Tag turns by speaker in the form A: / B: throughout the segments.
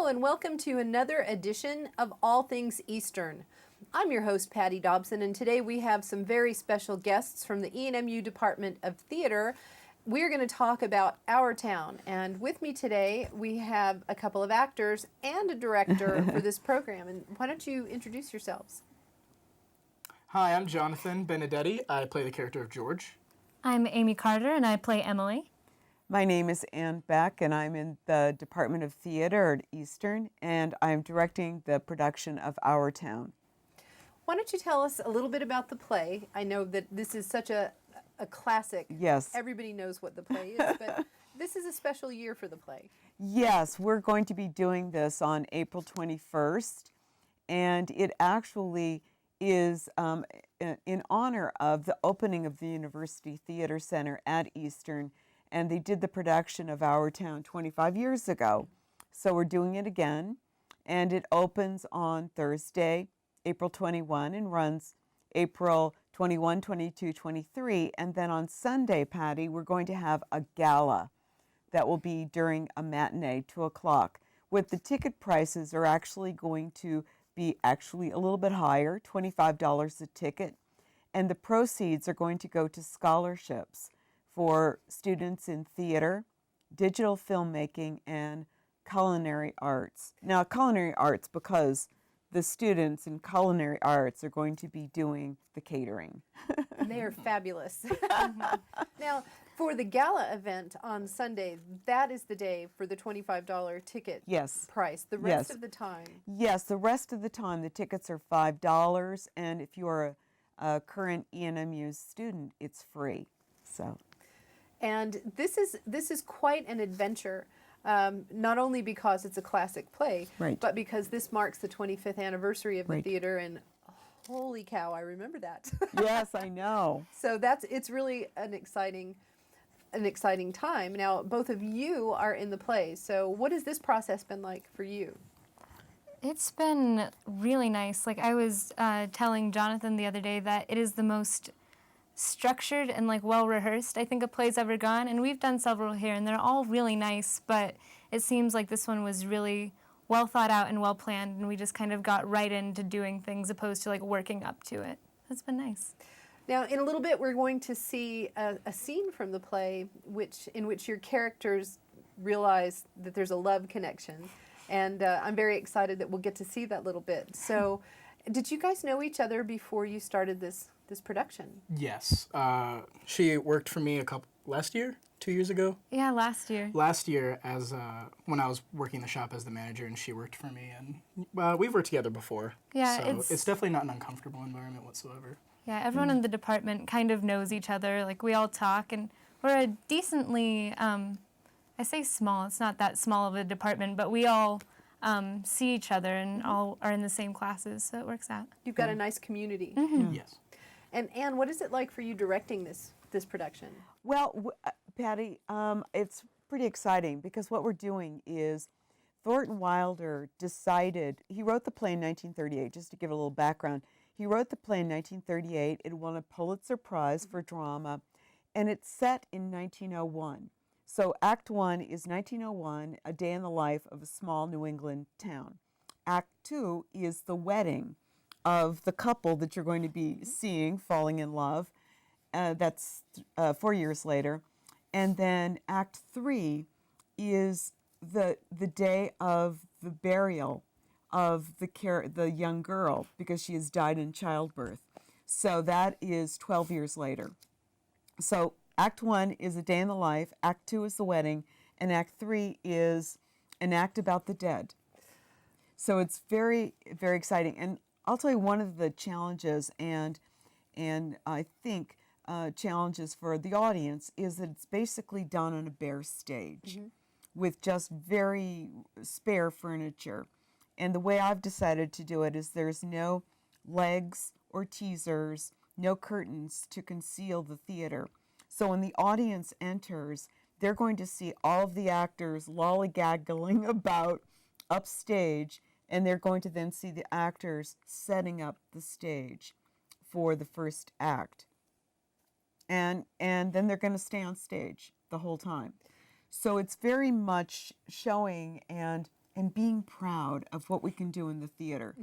A: and welcome to another edition of All Things Eastern. I'm your host, Patti Dobson, and today we have some very special guests from the ENMU Department of Theater. We're going to talk about Our Town, and with me today we have a couple of actors and a director for this program. And why don't you introduce yourselves?
B: Hi, I'm Jonathan Benedetti. I play the character of George.
C: I'm Amy Carter, and I play Emily.
D: My name is Anne Beck, and I'm in the Department of Theater at Eastern, and I'm directing the production of Our Town.
A: Why don't you tell us a little bit about the play? I know that this is such a classic.
D: Yes.
A: Everybody knows what the play is, but this is a special year for the play.
D: Yes, we're going to be doing this on April 21st, and it actually is in honor of the opening of the University Theatre Center at Eastern, and they did the production of Our Town 25 years ago. So we're doing it again, and it opens on Thursday, April 21, and runs April 21, 22, 23, and then on Sunday, Patti, we're going to have a gala that will be during a matinee, 2 o'clock, with the ticket prices are actually going to be a little bit higher, $25 a ticket, and the proceeds are going to go to scholarships for students in theater, digital filmmaking, and culinary arts. Now, culinary arts because the students in culinary arts are going to be doing the catering.
A: They are fabulous. Now, for the gala event on Sunday, that is the day for the $25 ticket price. The rest of the time?
D: Yes, the rest of the time the tickets are $5, and if you're a current ENMU student, it's free. So.
A: And this is quite an adventure, not only because it's a classic play, but because this marks the 25th anniversary of the theater, and holy cow, I remember that.
D: Yes, I know.
A: So it's really an exciting time. Now, both of you are in the play, so what has this process been like for you?
C: It's been really nice. Like I was telling Jonathan the other day that it is the most structured and well rehearsed I think a play's ever gone, and we've done several here and they're all really nice, but it seems like this one was really well thought out and well planned, and we just kind of got right into doing things opposed to working up to it. It's been nice.
A: Now, in a little bit, we're going to see a scene from the play in which your characters realize that there's a love connection, and I'm very excited that we'll get to see that little bit. So, did you guys know each other before you started this production?
B: Yes. She worked for me last year, 2 years ago.
C: Yeah, last year.
B: Last year, as when I was working the shop as the manager, and she worked for me, and we've worked together before.
C: Yeah,
B: so it's definitely not an uncomfortable environment whatsoever.
C: Yeah, everyone in the department kind of knows each other. We all talk, and we're a decently, I say small, it's not that small of a department, but we all see each other and all are in the same classes, so it works out.
A: You've got a nice community.
B: Yes.
A: And Anne, what is it like for you directing this production?
D: Well, Patti, it's pretty exciting because what we're doing is Thornton Wilder decided, he wrote the play in 1938, just to give a little background. He wrote the play in 1938. It won a Pulitzer Prize for drama, and it's set in 1901. So Act 1 is 1901, a day in the life of a small New England town. Act 2 is the wedding of the couple that you're going to be seeing falling in love. That's 4 years later. And then Act 3 is the day of the burial of the young girl because she has died in childbirth. So that is 12 years later. So Act 1 is a day in the life, Act 2 is the wedding, and Act 3 is an act about the dead. So it's very, very exciting. And I'll tell you one of the challenges, and I think challenges for the audience, is that it's basically done on a bare stage with just very spare furniture. And the way I've decided to do it is there's no legs or teasers, no curtains to conceal the theater. So when the audience enters, they're going to see all of the actors lollygaggling about upstage, and they're going to then see the actors setting up the stage for the first act. And then they're going to stay on stage the whole time. So it's very much showing and and being proud of what we can do in the theater,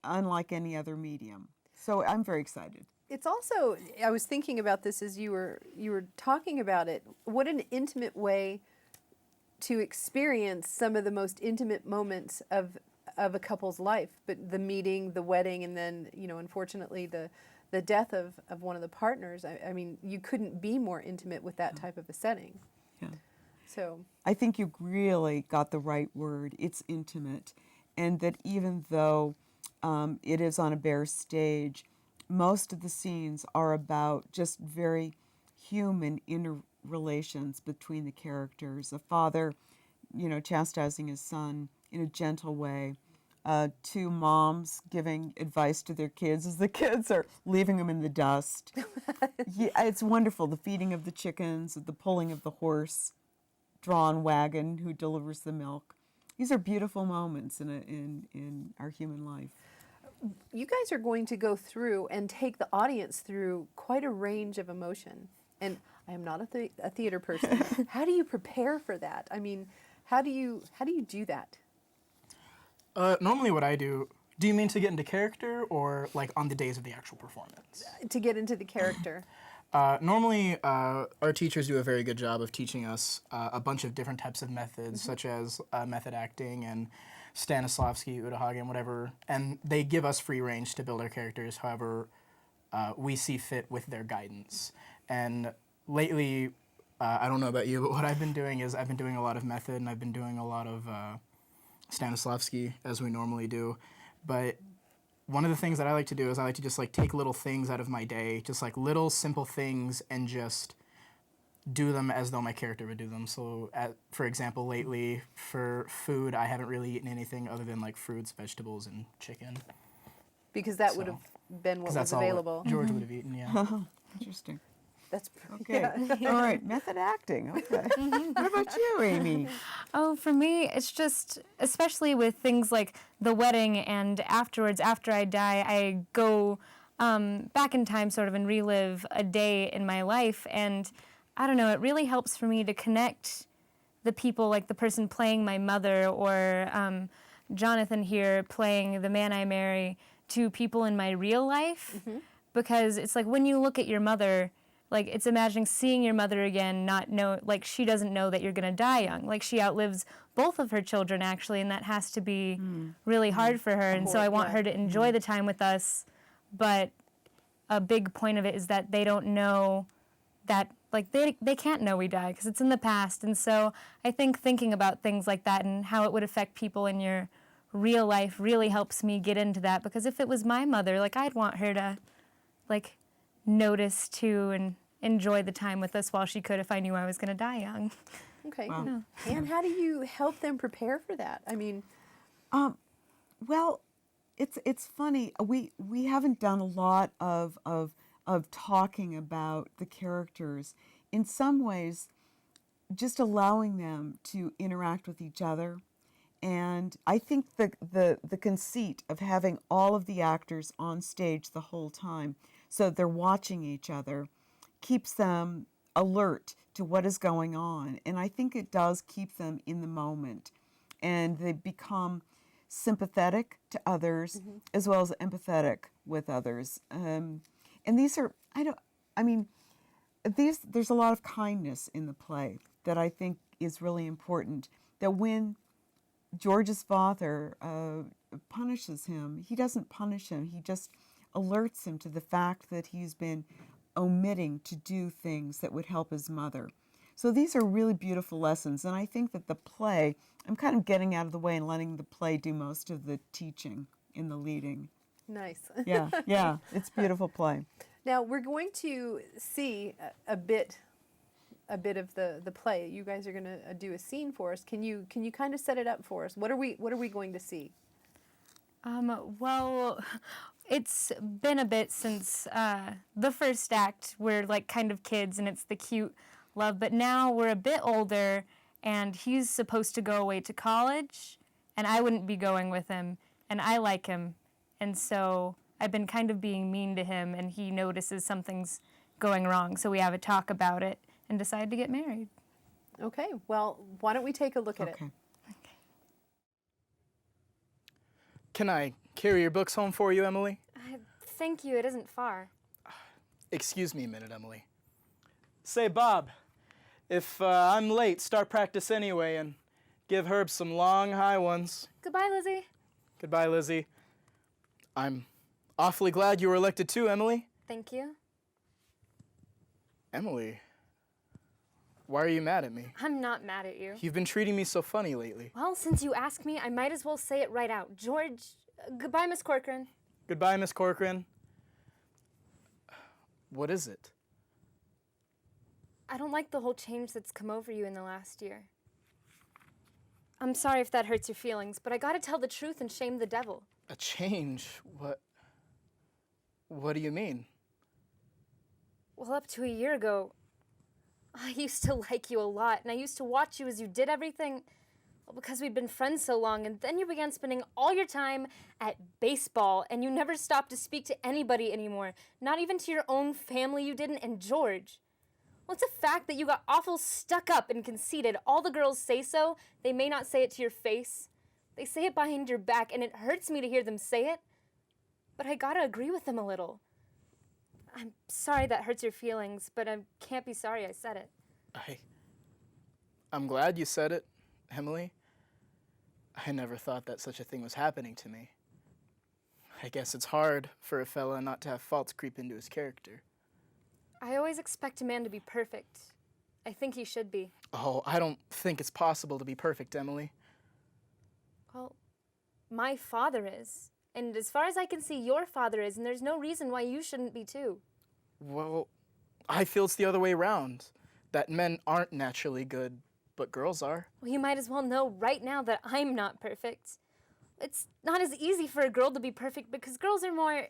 D: unlike any other medium. So I'm very excited.
A: It's also, I was thinking about this as you were talking about it. What an intimate way to experience some of the most intimate moments of a couple's life, but the meeting, the wedding, and then, you know, unfortunately the death of one of the partners. I mean, you couldn't be more intimate with that type of a setting.
D: Yeah.
A: So
D: I think you really got the right word. It's intimate. And that even though it is on a bare stage, most of the scenes are about just very human interrelations between the characters. A father, you know, chastising his son in a gentle way. Two moms giving advice to their kids as the kids are leaving them in the dust. Yeah, it's wonderful. The feeding of the chickens, the pulling of the horse-drawn wagon who delivers the milk. These are beautiful moments in our human life.
A: you guys are going to go through and take the audience through quite a range of emotion. And I am not a theater person. How do you prepare for that? I mean, how do you do that?
B: Normally what I do you mean to get into character or like on the days of the actual performance?
A: To get into the character.
B: Normally, our teachers do a very good job of teaching us a bunch of different types of methods, such as method acting and Stanislavski, Udahagen, whatever, and they give us free range to build our characters however we see fit with their guidance. And lately, I don't know about you, but what I've been doing is I've been doing a lot of method and I've been doing a lot of Stanislavski, as we normally do. But one of the things that I like to do is I like to just like take little things out of my day, just like little simple things, and just do them as though my character would do them. So, for example, lately for food, I haven't really eaten anything other than like fruits, vegetables, and chicken.
A: Because that would have been what was available.
B: George would have eaten, yeah.
D: Oh, interesting.
A: That's
D: Okay.
A: yeah.
D: All right. Method acting. Okay. What about you, Amy?
C: Oh, for me, it's just, especially with things like the wedding and afterwards, after I die, I go back in time sort of and relive a day in my life. And I don't know, it really helps for me to connect the people, like the person playing my mother or Jonathan here playing the man I marry, to people in my real life. Because it's like when you look at your mother, like, it's imagining seeing your mother again, like, she doesn't know that you're going to die young. Like, she outlives both of her children, actually, and that has to be really hard for her. And so I want her to enjoy the time with us, but a big point of it is that they don't know that, like, they can't know we die because it's in the past. And so I think thinking about things like that and how it would affect people in your real life really helps me get into that, because if it was my mother, like, I'd want her to, like, notice too and enjoy the time with us while she could if I knew I was going to die young.
A: Okay.
D: Wow.
A: And how do you help them prepare for that? I mean,
D: Well, it's funny. We haven't done a lot of talking about the characters. In some ways, just allowing them to interact with each other. And I think the conceit of having all of the actors on stage the whole time, so they're watching each other, keeps them alert to what is going on. And I think it does keep them in the moment. And they become sympathetic to others as well as empathetic with others. And these are, there's a lot of kindness in the play that I think is really important. That when George's father punishes him, he doesn't punish him, he just alerts him to the fact that he's been omitting to do things that would help his mother. So these are really beautiful lessons, and I think that the play, I'm kind of getting out of the way and letting the play do most of the teaching in the leading.
A: nice.
D: Yeah, it's a beautiful play.
A: Now we're going to see a bit of the play. You guys are going to do a scene for us. Can you kind of set it up for us? What are we going to see?
C: Well, it's been a bit since the first act. We're like kind of kids and it's the cute love, but now we're a bit older and he's supposed to go away to college and I wouldn't be going with him, and I like him, and so I've been kind of being mean to him, and he notices something's going wrong, so we have a talk about it and decide to get married.
A: Okay. Well, why don't we take a look at it?
D: Okay.
B: Can I carry your books home for you, Emily?
C: Thank you, it isn't far.
B: Excuse me a minute, Emily. Say, Bob, if I'm late, start practice anyway and give Herb some long, high ones.
C: Goodbye, Lizzie.
B: Goodbye, Lizzie. I'm awfully glad you were elected too, Emily.
C: Thank you.
B: Emily, why are you mad at me?
C: I'm not mad at you.
B: You've been treating me so funny lately.
C: Well, since you asked me, I might as well say it right out. George, goodbye, Miss Corcoran.
B: Goodbye, Miss Corcoran. What is it?
C: I don't like the whole change that's come over you in the last year. I'm sorry if that hurts your feelings, but I gotta tell the truth and shame the devil.
B: A change? What do you mean?
C: Well, up to a year ago, I used to like you a lot, and I used to watch you as you did everything, well, because we'd been friends so long, and then you began spending all your time at baseball, and you never stopped to speak to anybody anymore, not even to your own family you didn't, and George. Well, it's a fact that you got awful stuck up and conceited. All the girls say so. They may not say it to your face. They say it behind your back, and it hurts me to hear them say it, but I gotta agree with them a little. I'm sorry that hurts your feelings, but I can't be sorry I said it.
B: I'm glad you said it, Emily. I never thought that such a thing was happening to me. I guess it's hard for a fella not to have faults creep into his character.
C: I always expect a man to be perfect. I think he should be.
B: Oh, I don't think it's possible to be perfect, Emily.
C: Well, my father is. And as far as I can see, your father is, and there's no reason why you shouldn't be too.
B: Well, I feel it's the other way around. That men aren't naturally good, but girls are.
C: Well, you might as well know right now that I'm not perfect. It's not as easy for a girl to be perfect because girls are more...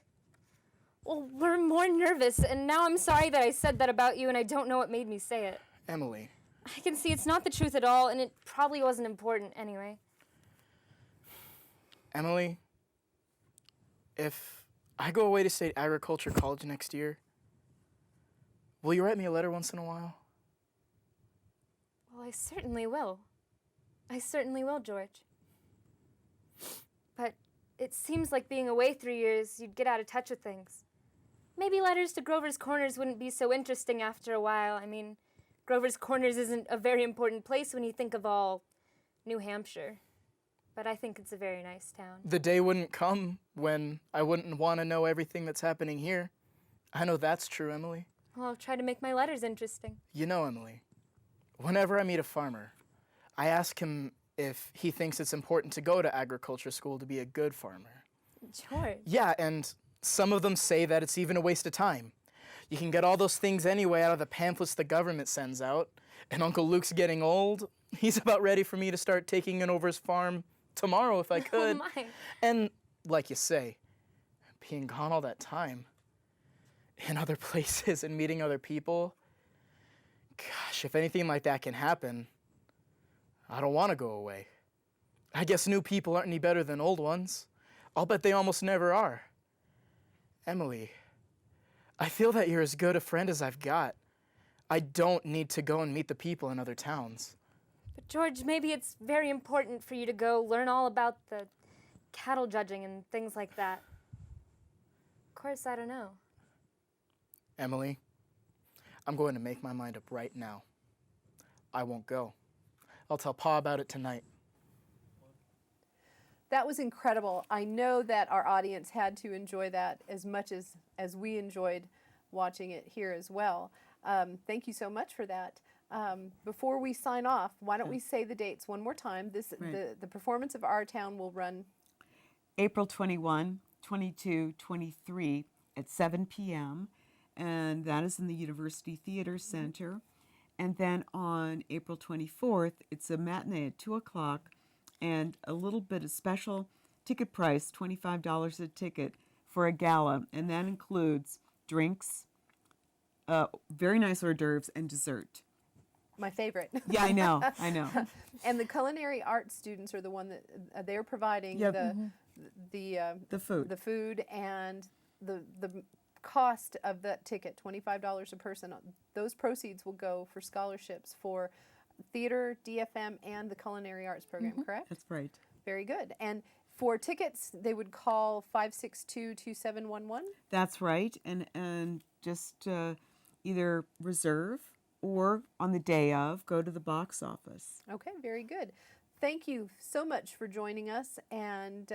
C: Well, we're more nervous, and now I'm sorry that I said that about you, and I don't know what made me say it.
B: Emily.
C: I can see it's not the truth at all, and it probably wasn't important anyway.
B: Emily, if I go away to State Agriculture College next year, will you write me a letter once in a while?
C: Well, I certainly will. I certainly will, George. But it seems like being away 3 years, you'd get out of touch with things. Maybe letters to Grover's Corners wouldn't be so interesting after a while. I mean, Grover's Corners isn't a very important place when you think of all New Hampshire. But I think it's a very nice town.
B: The day wouldn't come when I wouldn't want to know everything that's happening here. I know that's true, Emily.
C: Well, I'll try to make my letters interesting.
B: You know, Emily, whenever I meet a farmer, I ask him if he thinks it's important to go to agriculture school to be a good farmer.
C: George.
B: Yeah, and some of them say that it's even a waste of time. You can get all those things anyway out of the pamphlets the government sends out. And Uncle Luke's getting old. He's about ready for me to start taking over his farm tomorrow if I could.
C: Oh my.
B: And like you say, being gone all that time in other places and meeting other people, gosh, if anything like that can happen, I don't want to go away. I guess new people aren't any better than old ones. I'll bet they almost never are. Emily, I feel that you're as good a friend as I've got. I don't need to go and meet the people in other towns.
C: But George, maybe it's very important for you to go learn all about the cattle judging and things like that. Of course, I don't know.
B: Emily, I'm going to make my mind up right now. I won't go. I'll tell Pa about it tonight.
A: That was incredible. I know that our audience had to enjoy that as much as we enjoyed watching it here as well. Thank you so much for that. Before we sign off, why don't we say the dates one more time? The performance of Our Town will run
D: April 21, 22, 23 at 7 p.m. and that is in the University Theatre Center. And then on April 24th, it's a matinee at 2 o'clock and a little bit of special ticket price, $25 a ticket for a gala. And that includes drinks, very nice hors d'oeuvres, and dessert.
A: my favorite.
D: Yeah, I know.
A: And the culinary arts students are the one that they're providing the food and the cost of that ticket, $25 a person. Those proceeds will go for scholarships for theater, DFM, and the culinary arts program, correct?
D: That's right.
A: Very good. And For tickets, they would call 562-2711.
D: That's right, and just either reserve or on the day of go to the box office.
A: Okay, very good. Thank you so much for joining us, and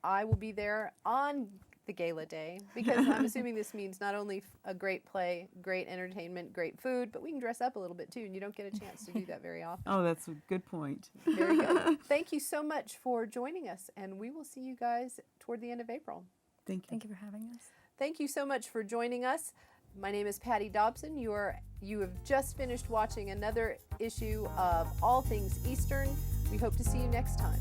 A: I will be there on the gala day, because I'm assuming this means not only a great play, great entertainment, great food, but we can dress up a little bit too, and you don't get a chance to do that very often.
D: Oh, that's a good point.
A: Very good. Thank you so much for joining us, and we will see you guys toward the end of April.
D: Thank you.
C: Thank you for having us.
A: Thank you so much for joining us. My name is Patti Dobson. You have just finished watching another issue of All Things Eastern. We hope to see you next time.